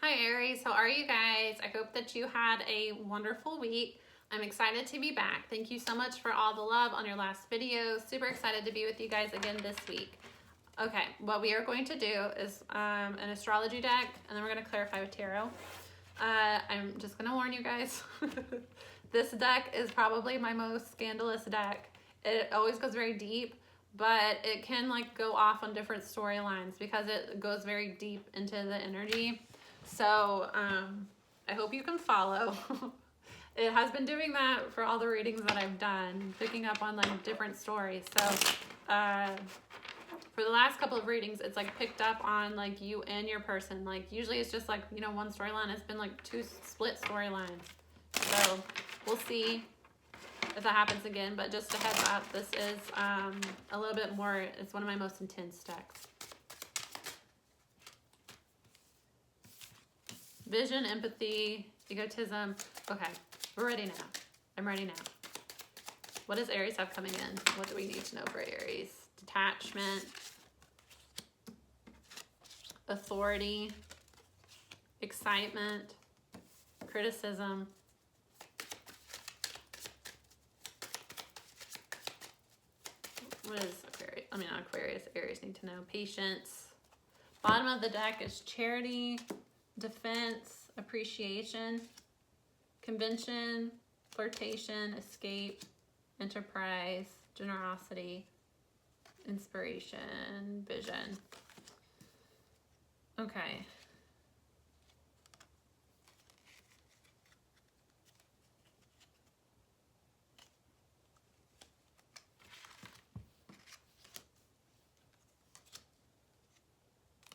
Hi Aries, how are you guys? I hope that you had a wonderful week. I'm excited to be back. Thank you so much for all the love on your last video. Super excited to be with you guys again this week. Okay, what we are going to do is an astrology deck, and then we're going to clarify with tarot. I'm just going to warn you guys, this deck is probably my most scandalous deck. It always goes very deep, but it can like go off on different storylines because it goes very deep into the energy. So I hope you can follow. It has been doing that for all the readings that I've done, picking up on like different stories. So for the last couple of readings, it's like picked up on like you and your person. Like usually it's just like, you know, one storyline. It's been like two split storylines. So we'll see if that happens again. But just a heads up, this is a little bit more, it's one of my most intense decks. Vision, empathy, egotism. Okay, we're ready now. I'm ready now. What does Aries have coming in? What do we need to know for Aries? Detachment, authority, excitement, criticism, what is Aquarius? I mean, not Aquarius, Aries need to know. Patience. Bottom of the deck is charity, defense, appreciation, convention, flirtation, escape, enterprise, generosity, inspiration, vision. Okay.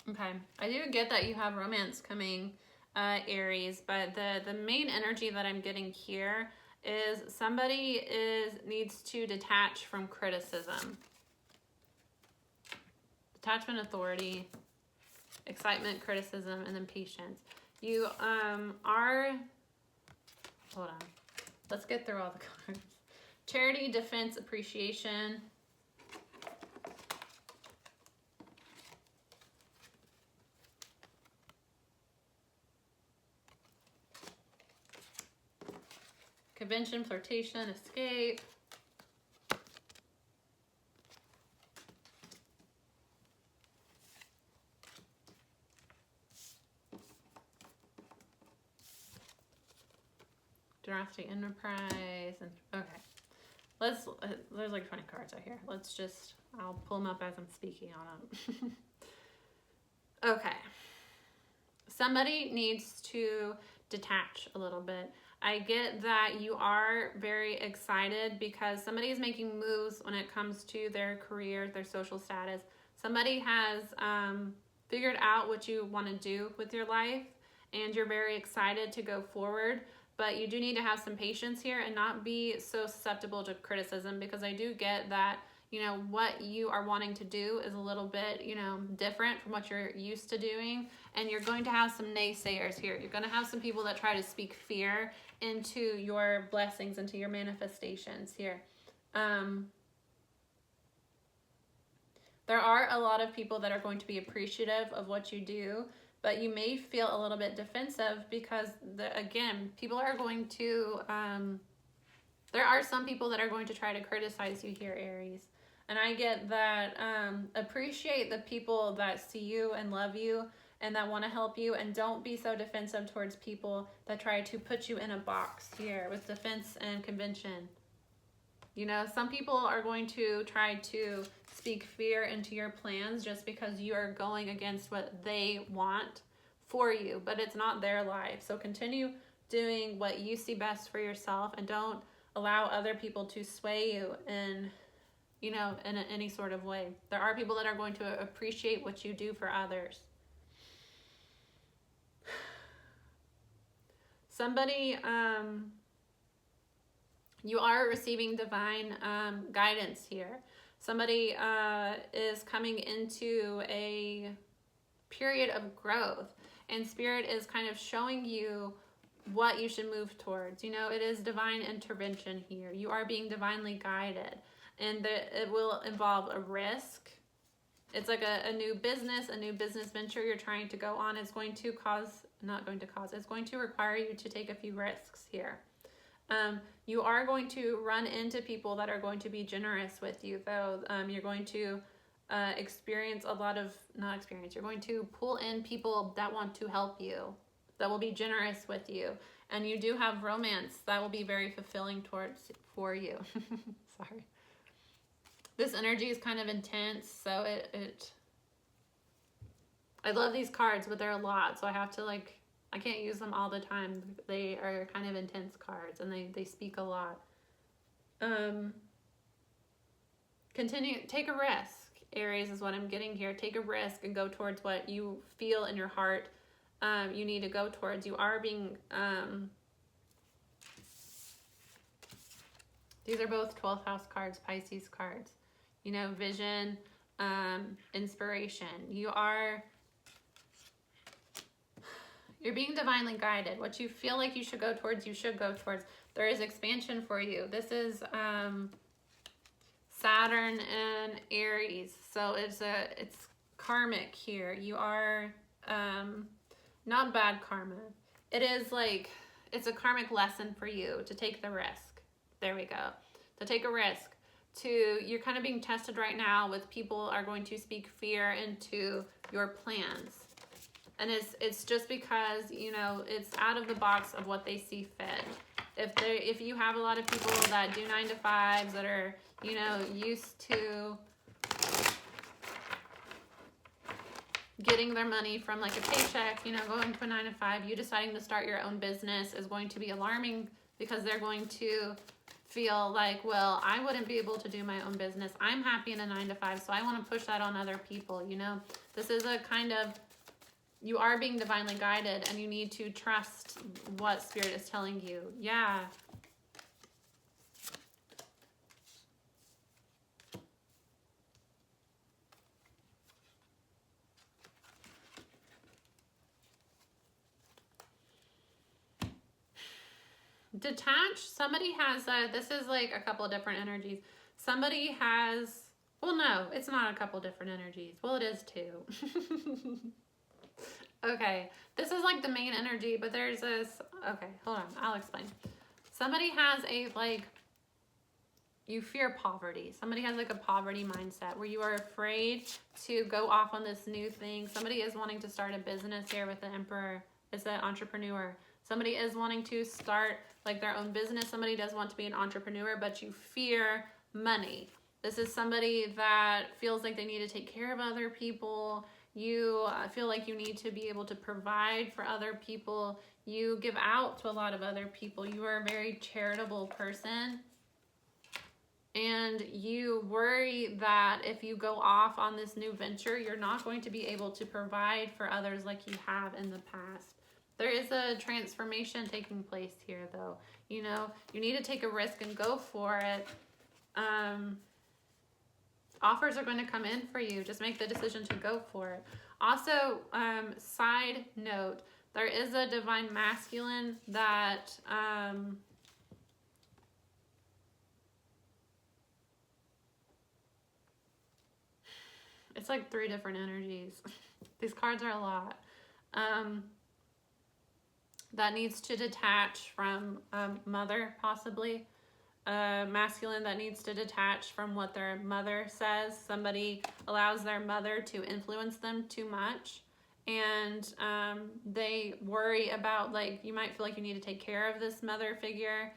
Okay, I do get that you have romance coming, Aries, but the main energy that I'm getting here is somebody needs to detach from criticism. Detachment, authority, excitement, criticism, and then patience. You are, hold on, let's get through all the cards. Charity, defense, appreciation. Convention, flirtation, escape. Generosity, enterprise, and okay. There's like 20 cards out here. I'll pull them up as I'm speaking on them. Okay. Somebody needs to detach a little bit. I get that you are very excited because somebody is making moves when it comes to their career, their social status. Somebody has figured out what you want to do with your life, and you're very excited to go forward. But you do need to have some patience here and not be so susceptible to criticism, because I do get that, you know, what you are wanting to do is a little bit, you know, different from what you're used to doing. And you're going to have some naysayers here. You're going to have some people that try to speak fear into your blessings, into your manifestations here. There are a lot of people that are going to be appreciative of what you do, but you may feel a little bit defensive because, again, people are going to, there are some people that are going to try to criticize you here, Aries. And I get that. Appreciate the people that see you and love you and that want to help you, and don't be so defensive towards people that try to put you in a box here with defense and convention. You know, some people are going to try to speak fear into your plans just because you are going against what they want for you, but it's not their life. So continue doing what you see best for yourself, and don't allow other people to sway you in, you know, in any sort of way. There are people that are going to appreciate what you do for others. Somebody, you are receiving divine guidance here. Somebody is coming into a period of growth, and Spirit is kind of showing you what you should move towards. You know, it is divine intervention here. You are being divinely guided, and it will involve a risk. it's like a new business venture you're trying to go on. It's going to it's going to require you to take a few risks here. You are going to run into people that are going to be generous with you, though. You're going to experience a lot of, you're going to pull in people that want to help you, that will be generous with you. And you do have romance that will be very fulfilling for you. Sorry. This energy is kind of intense, so I love these cards, but they're a lot, so I have to I can't use them all the time. They are kind of intense cards, and they speak a lot. Take a risk, Aries, is what I'm getting here. Take a risk and go towards what you feel in your heart you need to go towards. You are being... these are both 12th house cards, Pisces cards. You know, vision, inspiration. You're being divinely guided. What you feel like you should go towards, you should go towards. There is expansion for you. This is Saturn and Aries. So it's karmic here. You are not bad karma. It is it's a karmic lesson for you to take the risk. There we go. To take a risk. You're kind of being tested right now with people are going to speak fear into your plans. And it's just because, you know, it's out of the box of what they see fit. If you have a lot of people that do 9-to-5s that are, you know, used to getting their money from a paycheck, you know, going to a 9-to-5, you deciding to start your own business is going to be alarming, because they're going to feel well, I wouldn't be able to do my own business. I'm happy in a 9-to-5, so I want to push that on other people, you know. This is a kind of... You are being divinely guided, and you need to trust what Spirit is telling you. Yeah. Detach. Somebody has this is a couple of different energies. Somebody has... Well, no, it's not a couple different energies. Well, it is too. Okay, this is the main energy, but there's this... Okay, hold on, I'll explain. Somebody has you fear poverty. Somebody has a poverty mindset where you are afraid to go off on this new thing. Somebody is wanting to start a business here with the Emperor. It's an entrepreneur. Somebody is wanting to start their own business. Somebody does want to be an entrepreneur, but you fear money. This is somebody that feels like they need to take care of other people. You feel like you need to be able to provide for other people. You give out to a lot of other people. You are a very charitable person. And you worry that if you go off on this new venture, you're not going to be able to provide for others like you have in the past. There is a transformation taking place here, though. You know, you need to take a risk and go for it. Offers are going to come in for you. Just make the decision to go for it. Also, side note, there is a divine masculine that... it's 3 different energies. These cards are a lot. That needs to detach from mother, possibly. Masculine that needs to detach from what their mother says. Somebody allows their mother to influence them too much, and they worry about you might feel like you need to take care of this mother figure.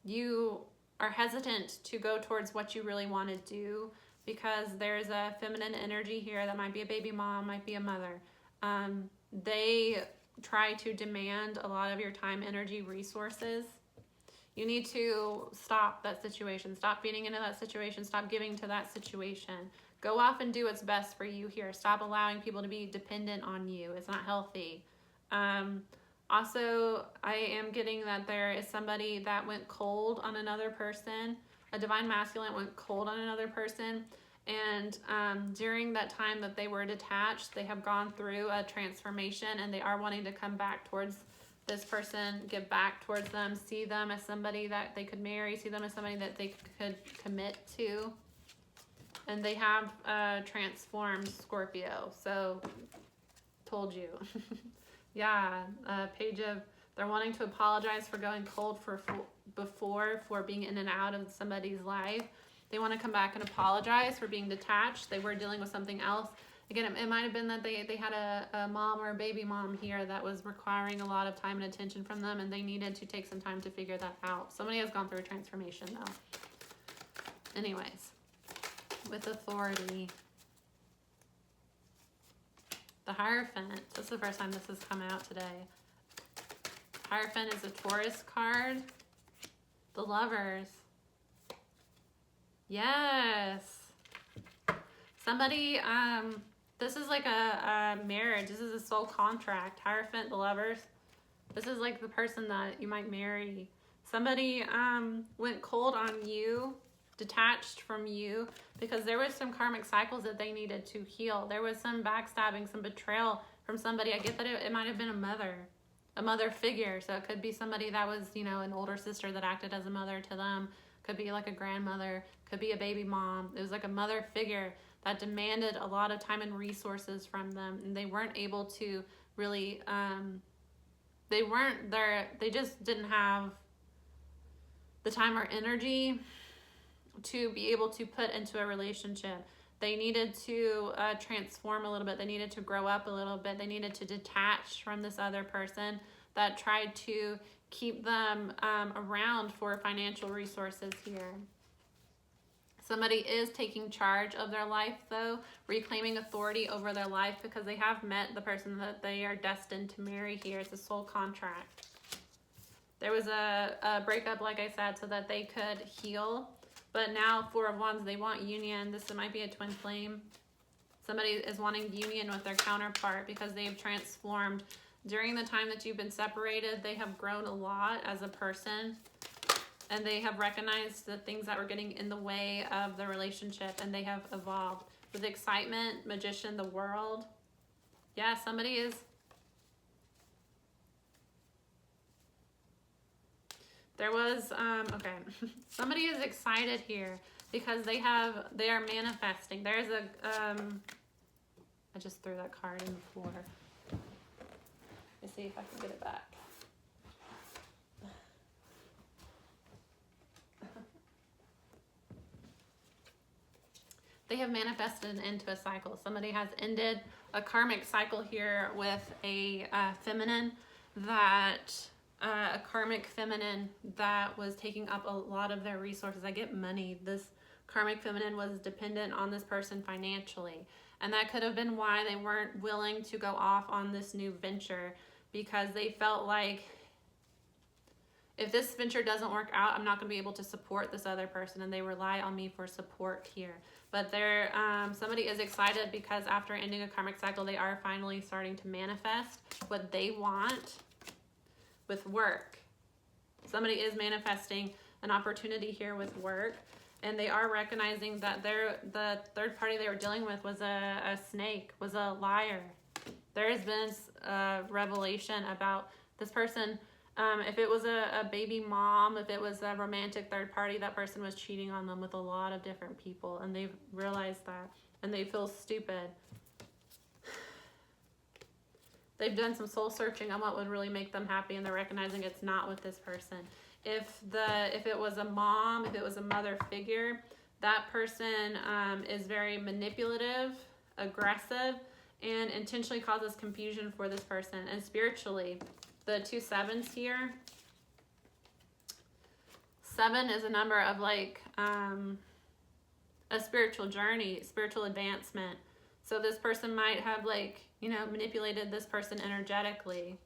You are hesitant to go towards what you really want to do because there's a feminine energy here that might be a baby mom, might be a mother. They try to demand a lot of your time, energy, resources. You need to stop that situation. Stop feeding into that situation. Stop giving to that situation. Go off and do what's best for you here. Stop allowing people to be dependent on you. It's not healthy. Also, I am getting that there is somebody that went cold on another person. A divine masculine went cold on another person. And during that time that they were detached, they have gone through a transformation, and they are wanting to come back towards this person, get back towards them, see them as somebody that they could marry, see them as somebody that they could commit to. And they have transformed Scorpio. So, told you. Yeah, page of, they're wanting to apologize for going cold before for being in and out of somebody's life. They want to come back and apologize for being detached. They were dealing with something else. Again, it might have been that they had a mom or a baby mom here that was requiring a lot of time and attention from them, and they needed to take some time to figure that out. Somebody has gone through a transformation, though. Anyways, with authority, the Hierophant. This is the first time this has come out today. Hierophant is a Taurus card. The Lovers. Yes. Somebody, this is like a marriage. This is a soul contract. Hierophant, the Lovers. This is like the person that you might marry. Somebody went cold on you, detached from you, because there was some karmic cycles that they needed to heal. There was some backstabbing, some betrayal from somebody. I get that it might have been a mother figure. So it could be somebody that was, you know, an older sister that acted as a mother to them. Could be like a grandmother, could be a baby mom. It was like a mother figure that demanded a lot of time and resources from them, and they weren't able to really, they just didn't have the time or energy to be able to put into a relationship. They needed to transform a little bit. They needed to grow up a little bit. They needed to detach from this other person that tried to keep them around for financial resources here. Somebody is taking charge of their life, though, reclaiming authority over their life, because they have met the person that they are destined to marry here. It's a soul contract. There was a breakup, like I said, so that they could heal. But now, Four of Wands, they want union. This might be a twin flame. Somebody is wanting union with their counterpart because they've transformed. During the time that you've been separated, they have grown a lot as a person. And they have recognized the things that were getting in the way of the relationship, and they have evolved. With excitement, Magician, the World. Yeah, somebody is... There was, okay. Somebody is excited here because they are manifesting. There's a, I just threw that card in the floor. Let me see if I can get it back. They have manifested into a cycle. Somebody has ended a karmic cycle here with a feminine that, a karmic feminine that was taking up a lot of their resources. I get money. This karmic feminine was dependent on this person financially. And that could have been why they weren't willing to go off on this new venture, because they felt like, if this venture doesn't work out, I'm not going to be able to support this other person, and they rely on me for support here. But somebody is excited because after ending a karmic cycle, they are finally starting to manifest what they want with work. Somebody is manifesting an opportunity here with work, and they are recognizing that the third party they were dealing with was a snake, was a liar. There has been a revelation about this person. If it was a baby mom, if it was a romantic third party, that person was cheating on them with a lot of different people, and they've realized that, and they feel stupid. They've done some soul searching on what would really make them happy, and they're recognizing it's not with this person. If it was a mom, if it was a mother figure, that person is very manipulative, aggressive, and intentionally causes confusion for this person. And spiritually, the 2 sevens here. 7 is a number of like a spiritual journey, spiritual advancement. So this person might have like, manipulated this person energetically.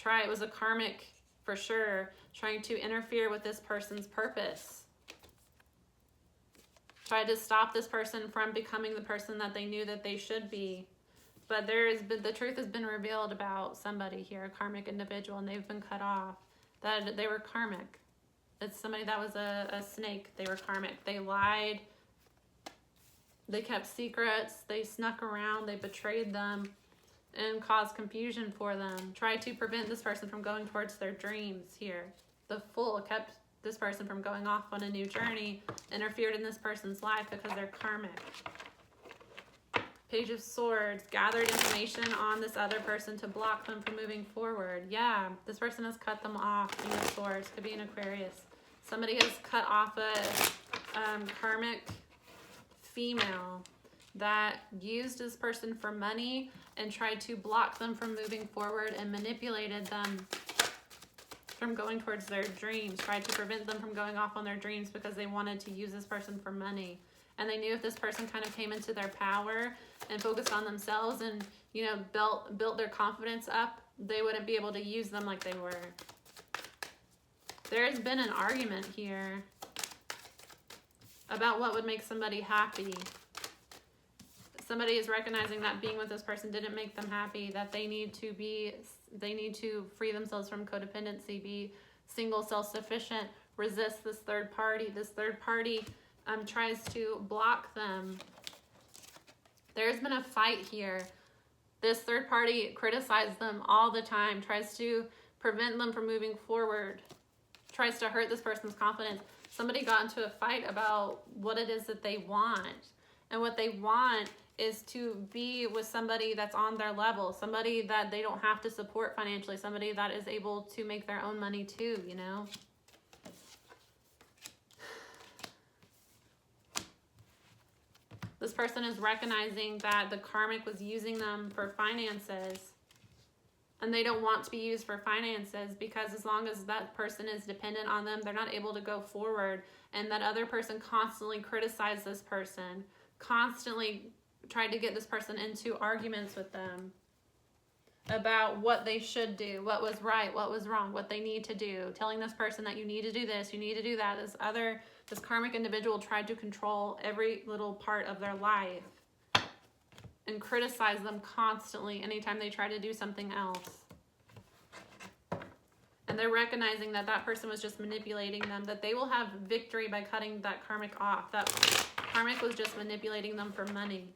It was a karmic for sure, trying to interfere with this person's purpose. Tried to stop this person from becoming the person that they knew that they should be. But the truth has been revealed about somebody here, a karmic individual, and they've been cut off. That they were karmic. It's somebody that was a snake. They were karmic. They lied. They kept secrets. They snuck around. They betrayed them and caused confusion for them. Tried to prevent this person from going towards their dreams here. The Fool kept this person from going off on a new journey, interfered in this person's life because they're karmic. Page of Swords, gathered information on this other person to block them from moving forward. Yeah, this person has cut them off. King of Swords, could be an Aquarius. Somebody has cut off a karmic female that used this person for money and tried to block them from moving forward and manipulated them from going towards their dreams, tried to prevent them from going off on their dreams because they wanted to use this person for money. And they knew if this person kind of came into their power and focused on themselves and, you know, built their confidence up, they wouldn't be able to use them like they were. There's been an argument here about what would make somebody happy. Somebody is recognizing that being with this person didn't make them happy, that they need to free themselves from codependency, be single, self-sufficient, resist this third party. This third party tries to block them. There's been a fight here. This third party criticizes them all the time, tries to prevent them from moving forward, tries to hurt this person's confidence. Somebody got into a fight about what it is that they want. And what they want is to be with somebody that's on their level, somebody that they don't have to support financially, somebody that is able to make their own money too, you know? This person is recognizing that the karmic was using them for finances, and they don't want to be used for finances because as long as that person is dependent on them, they're not able to go forward. And that other person constantly criticized this person, constantly tried to get this person into arguments with them about what they should do, what was right, what was wrong, what they need to do, telling this person that you need to do this, you need to do that. This karmic individual tried to control every little part of their life and criticize them constantly anytime they try to do something else. And they're recognizing that that person was just manipulating them, that they will have victory by cutting that karmic off. That karmic was just manipulating them for money.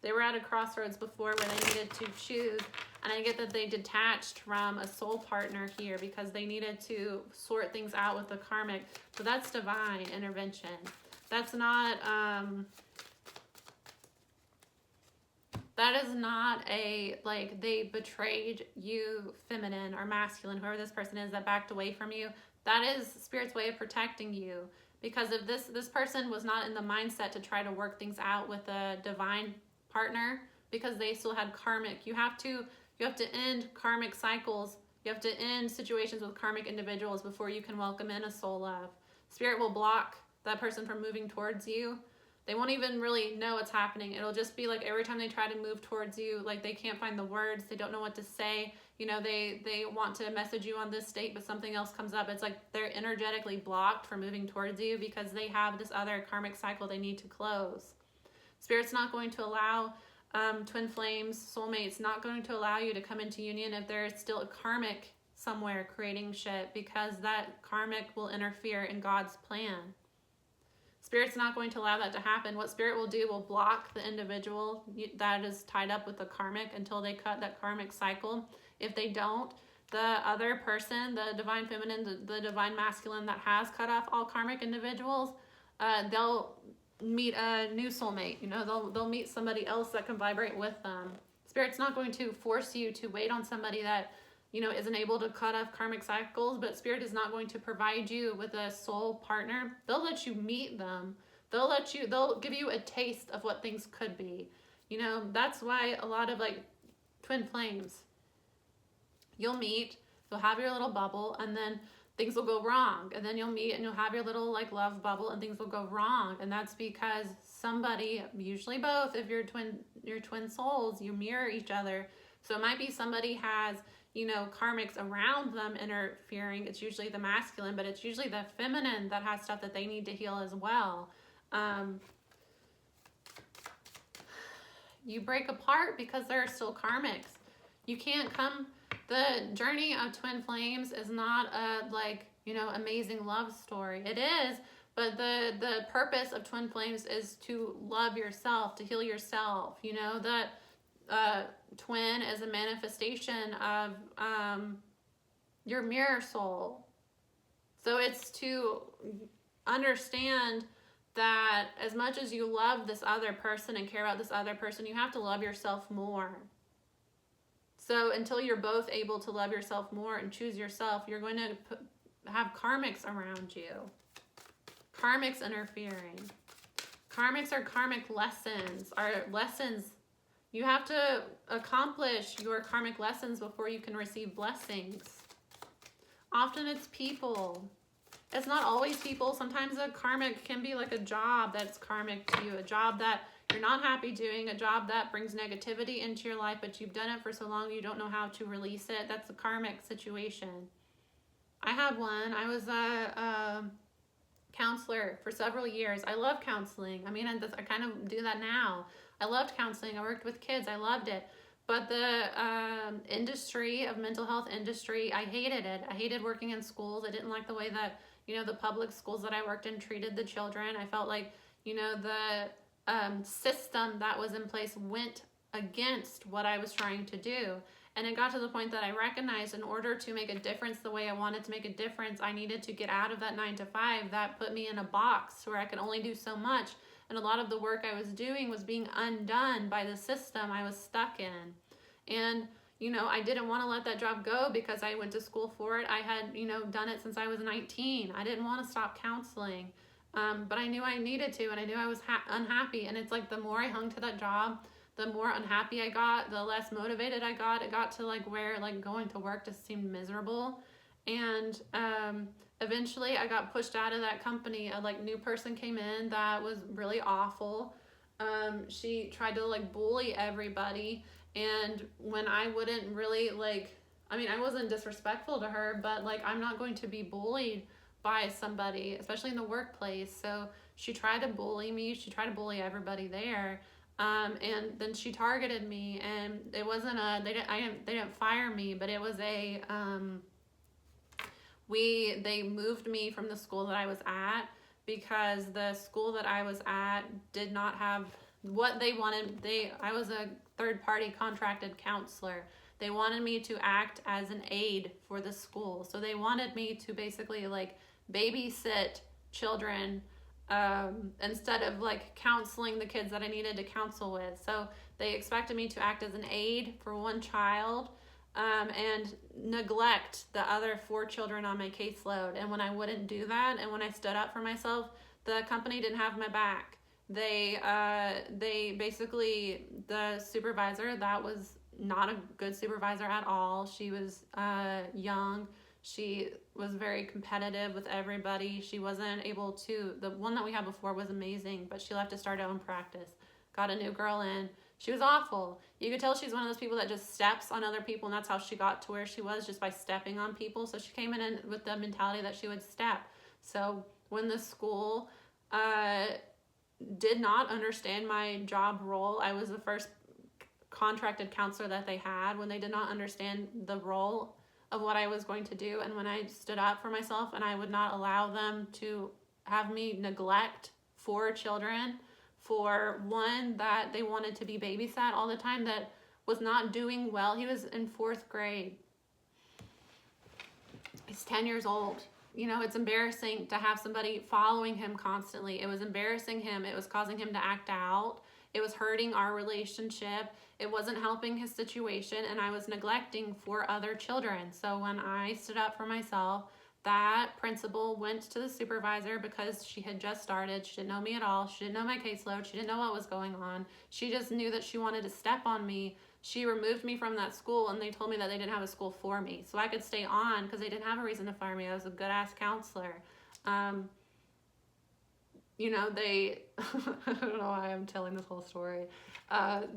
They were at a crossroads before where they needed to choose, and I get that they detached from a soul partner here because they needed to sort things out with the karmic. So that's divine intervention. That's not, that is not a, like, they betrayed you, feminine or masculine, whoever this person is that backed away from you. That is Spirit's way of protecting you. Because if this person was not in the mindset to try to work things out with a divine partner, because they still had karmic. You have to end karmic cycles. You have to end situations with karmic individuals before you can welcome in a soul love. Spirit will block that person from moving towards you. They won't even really know what's happening. It'll just be like every time they try to move towards you, like they can't find the words, they don't know what to say. You know, they want to message you on this date, but something else comes up. It's like they're energetically blocked from moving towards you because they have this other karmic cycle they need to close. Spirit's not going to allow twin flames, soulmates, not going to allow you to come into union if there's still a karmic somewhere creating shit, because that karmic will interfere in God's plan. Spirit's not going to allow that to happen. What Spirit will do will block the individual that is tied up with the karmic until they cut that karmic cycle. If they don't, the other person, the divine feminine, the divine masculine that has cut off all karmic individuals, they'll meet a new soulmate. You know, they'll meet somebody else that can vibrate with them. Spirit's not going to force you to wait on somebody that, you know, isn't able to cut off karmic cycles, but Spirit is not going to provide you with a soul partner. They'll let you meet them. They'll give you a taste of what things could be. You know, that's why a lot of like twin flames, you'll meet, you'll have your little bubble, and then things will go wrong. And then you'll meet and you'll have your little like love bubble and things will go wrong. And that's because somebody, usually both, if you're twin souls, you mirror each other. So it might be somebody has, you know, karmics around them interfering. It's usually the masculine, but it's usually the feminine that has stuff that they need to heal as well. You break apart because there are still karmics. You can't come. The journey of twin flames is not a, like, you know, amazing love story. It is, but the purpose of twin flames is to love yourself, to heal yourself. You know, that twin is a manifestation of your mirror soul. So it's to understand that as much as you love this other person and care about this other person, you have to love yourself more. So until you're both able to love yourself more and choose yourself, you're going to have karmics around you. Karmics interfering. Karmics are karmic lessons, are lessons. You have to accomplish your karmic lessons before you can receive blessings. Often it's people. It's not always people. Sometimes a karmic can be like a job that's karmic to you, a job that you're not happy doing, a job that brings negativity into your life, but you've done it for so long you don't know how to release it. That's a karmic situation. I had one. I was a counselor for several years. I love counseling. I mean, I kind of do that now. I loved counseling. I worked with kids. I loved it. But the industry of mental health industry, I hated it. I hated working in schools. I didn't like the way that, the public schools that I worked in treated the children. I felt like, the system that was in place went against what I was trying to do. And it got to the point that I recognized in order to make a difference the way I wanted to make a difference, I needed to get out of that 9-to-5 that put me in a box where I could only do so much. And a lot of the work I was doing was being undone by the system I was stuck in. And, I didn't want to let that job go because I went to school for it. I had, done it since I was 19. I didn't want to stop counseling. But I knew I needed to, and I knew I was unhappy. And it's like the more I hung to that job, the more unhappy I got, the less motivated I got. It got to where going to work just seemed miserable. And eventually I got pushed out of that company. A new person came in that was really awful. She tried to bully everybody. And when I wouldn't really I wasn't disrespectful to her, but I'm not going to be bullied by somebody, especially in the workplace. So she tried to bully me. She tried to bully everybody there. And then she targeted me, and it wasn't they didn't fire me, but it was they moved me from the school that I was at because the school that I was at did not have what they wanted. I was a third-party contracted counselor. They wanted me to act as an aide for the school. So they wanted me to basically babysit children instead of counseling the kids that I needed to counsel with. So they expected me to act as an aide for one child and neglect the other 4 children on my caseload. And when I wouldn't do that, and when I stood up for myself, the company didn't have my back. They basically, the supervisor, that was not a good supervisor at all. She was young. She was very competitive with everybody. She wasn't able to, the one that we had before was amazing, but she left to start her own practice. Got a new girl in. She was awful. You could tell she's one of those people that just steps on other people, and that's how she got to where she was, just by stepping on people. So she came in with the mentality that she would step. So when the school did not understand my job role, I was the first contracted counselor that they had. When they did not understand the role of what I was going to do, and when I stood up for myself and I would not allow them to have me neglect 4 children for one that they wanted to be babysat all the time that was not doing well. He was in 4th grade. He's 10 years old. It's embarrassing to have somebody following him constantly. It was embarrassing him. It was causing him to act out. It was hurting our relationship. It wasn't helping his situation, and I was neglecting 4 other children. So when I stood up for myself, that principal went to the supervisor because she had just started. She didn't know me at all. She didn't know my caseload. She didn't know what was going on. She just knew that she wanted to step on me. She removed me from that school, and they told me that they didn't have a school for me. So I could stay on because they didn't have a reason to fire me. I was a good-ass counselor. They, I don't know why I'm telling this whole story.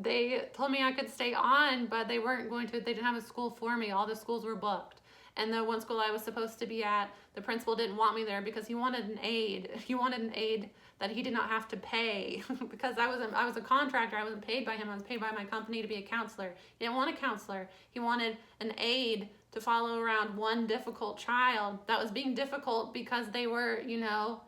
They told me I could stay on, but they weren't going to. They didn't have a school for me. All the schools were booked. And the one school I was supposed to be at, the principal didn't want me there because he wanted an aide. He wanted an aide that he did not have to pay because I was a contractor. I wasn't paid by him. I was paid by my company to be a counselor. He didn't want a counselor. He wanted an aide to follow around one difficult child that was being difficult because they were,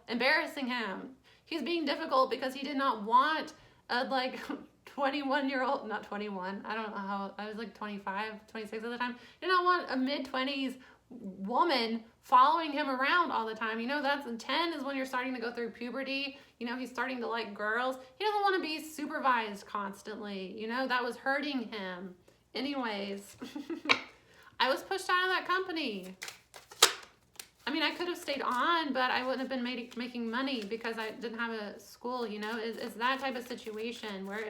embarrassing him. He's being difficult because he did not want a 21-year-old, not 21, I don't know how, I was 25, 26 at the time. Did not want a mid-20s woman following him around all the time. You know, that's 10 is when you're starting to go through puberty. You know, he's starting to like girls. He doesn't want to be supervised constantly. You know, that was hurting him. Anyways, I was pushed out of that company. I mean, I could have stayed on, but I wouldn't have been making money because I didn't have a school, you know. It's that type of situation where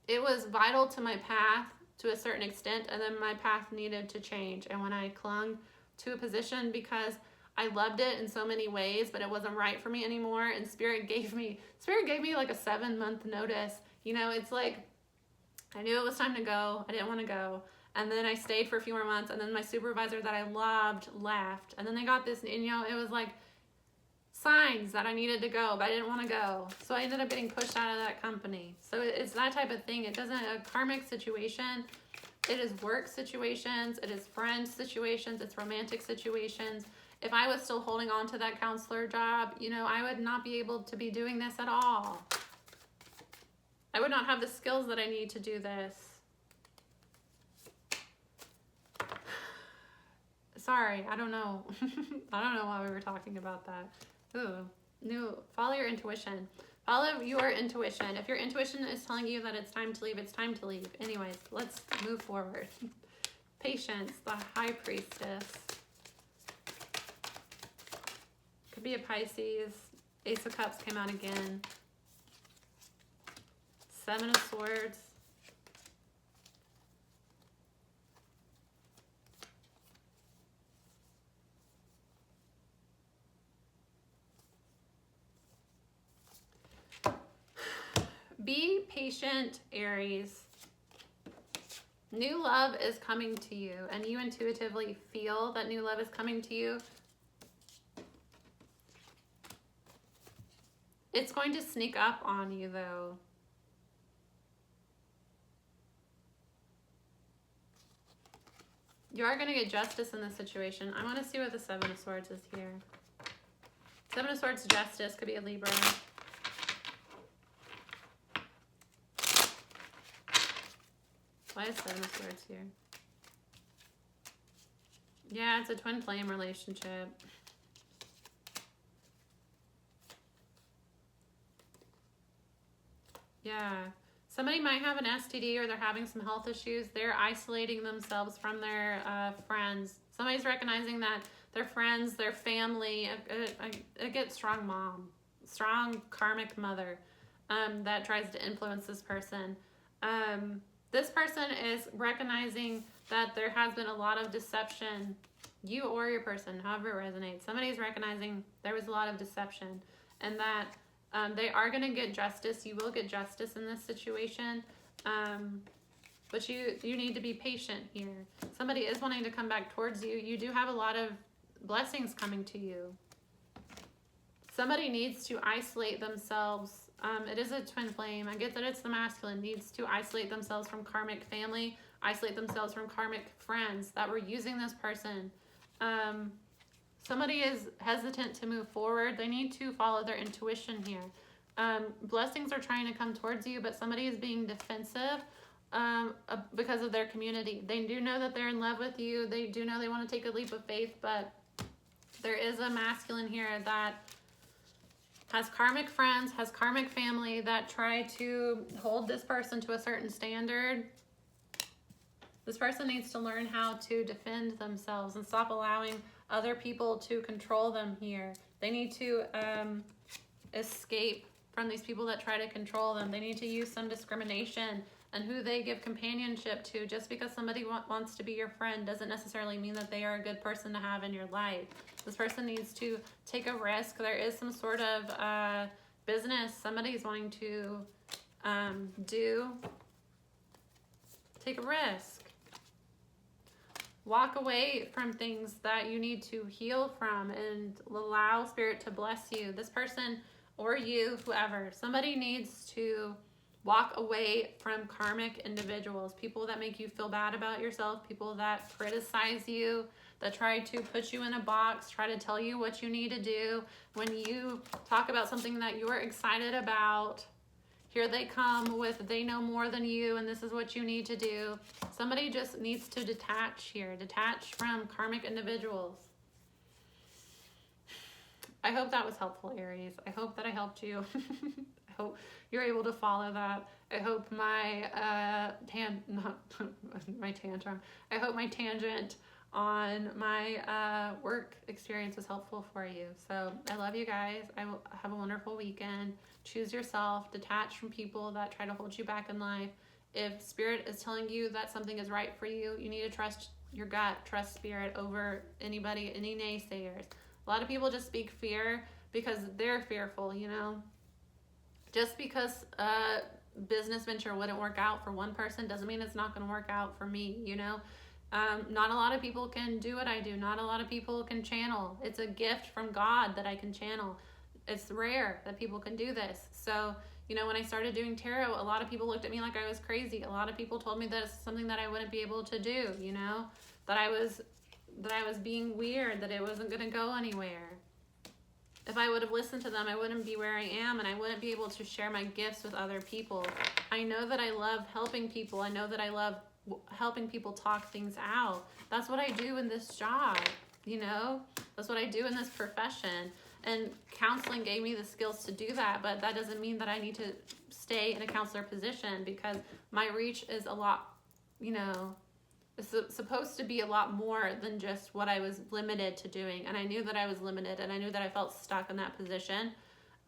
it was vital to my path to a certain extent, and then my path needed to change. And when I clung to a position because I loved it in so many ways, but it wasn't right for me anymore, and Spirit gave me like a 7-month notice. You know, it's like, I knew it was time to go. I didn't want to go. And then I stayed for a few more months, and then my supervisor that I loved left. And then they got this, and you know, it was like signs that I needed to go, but I didn't want to go. So I ended up getting pushed out of that company. So it's that type of thing. It doesn't, a karmic situation, it is work situations, it is friend situations, it's romantic situations. If I was still holding on to that counselor job, you know, I would not be able to be doing this at all. I would not have the skills that I need to do this. Sorry, I don't know. I don't know why we were talking about that. Ooh, follow your intuition. Follow your intuition. If your intuition is telling you that it's time to leave, it's time to leave. Anyways, let's move forward. Patience, the High Priestess. Could be a Pisces. Ace of Cups came out again. 7 of Swords. Be patient, Aries. New love is coming to you, and you intuitively feel that new love is coming to you. It's going to sneak up on you, though. You are going to get justice in this situation. I want to see what the 7 of Swords is here. 7 of Swords, justice, could be a Libra. Why is 7 of Swords here? Yeah, it's a twin flame relationship. Yeah. Somebody might have an STD or they're having some health issues. They're isolating themselves from their friends. Somebody's recognizing that their friends, their family, I get strong mom, strong karmic mother that tries to influence this person. This person is recognizing that there has been a lot of deception. You or your person, however it resonates. Somebody's recognizing there was a lot of deception, and that they are going to get justice. You will get justice in this situation. But you need to be patient here. Somebody is wanting to come back towards you. You do have a lot of blessings coming to you. Somebody needs to isolate themselves. It is a twin flame. I get that it's the masculine. Needs to isolate themselves from karmic family. Isolate themselves from karmic friends that were using this person. Somebody is hesitant to move forward. They need to follow their intuition here. Blessings are trying to come towards you, but somebody is being defensive because of their community. They do know that they're in love with you. They do know they want to take a leap of faith, but there is a masculine here that has karmic friends, has karmic family that try to hold this person to a certain standard. This person needs to learn how to defend themselves and stop allowing other people to control them here. They need to escape from these people that try to control them. They need to use some discrimination and who they give companionship to. Just because somebody wants to be your friend doesn't necessarily mean that they are a good person to have in your life. This person needs to take a risk. There is some sort of business somebody's wanting to do. Take a risk. Walk away from things that you need to heal from and allow Spirit to bless you. This person or you, whoever, somebody needs to walk away from karmic individuals, people that make you feel bad about yourself, people that criticize you, that try to put you in a box, try to tell you what you need to do. When you talk about something that you're excited about, here they come with they know more than you and this is what you need to do. Somebody just needs to detach here, detach from karmic individuals. I hope that was helpful, Aries. I hope that I helped you. I hope you're able to follow that. I hope my my tantrum. I hope my tangent on my work experience was helpful for you. So I love you guys. I will have a wonderful weekend. Choose yourself. Detach from people that try to hold you back in life. If spirit is telling you that something is right for you, you need to trust your gut, trust spirit over anybody, any naysayers. A lot of people just speak fear because they're fearful, you know. Just because a business venture wouldn't work out for one person doesn't mean it's not going to work out for me, you know. Not a lot of people can do what I do. Not a lot of people can channel. It's a gift from God that I can channel. It's rare that people can do this. So, you know, when I started doing tarot, a lot of people looked at me like I was crazy. A lot of people told me that it's something that I wouldn't be able to do, you know, that I was being weird, that it wasn't going to go anywhere. If I would have listened to them, I wouldn't be where I am, and I wouldn't be able to share my gifts with other people. I know that I love helping people. I know that I love helping people talk things out. That's what I do in this job, you know? That's what I do in this profession. And counseling gave me the skills to do that, but that doesn't mean that I need to stay in a counselor position, because my reach is a lot, you know, it's supposed to be a lot more than just what I was limited to doing. And I knew that I was limited, and I knew that I felt stuck in that position.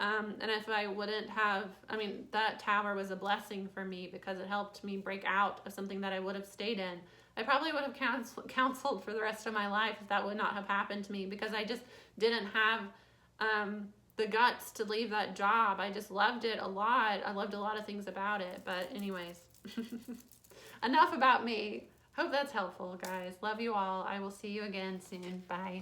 And if I wouldn't have, I mean, that tower was a blessing for me because it helped me break out of something that I would have stayed in. I probably would have counseled for the rest of my life if that would not have happened to me, because I just didn't have the guts to leave that job. I just loved it a lot. I loved a lot of things about it. But anyways, enough about me. Hope that's helpful, guys. Love you all. I will see you again soon. Bye.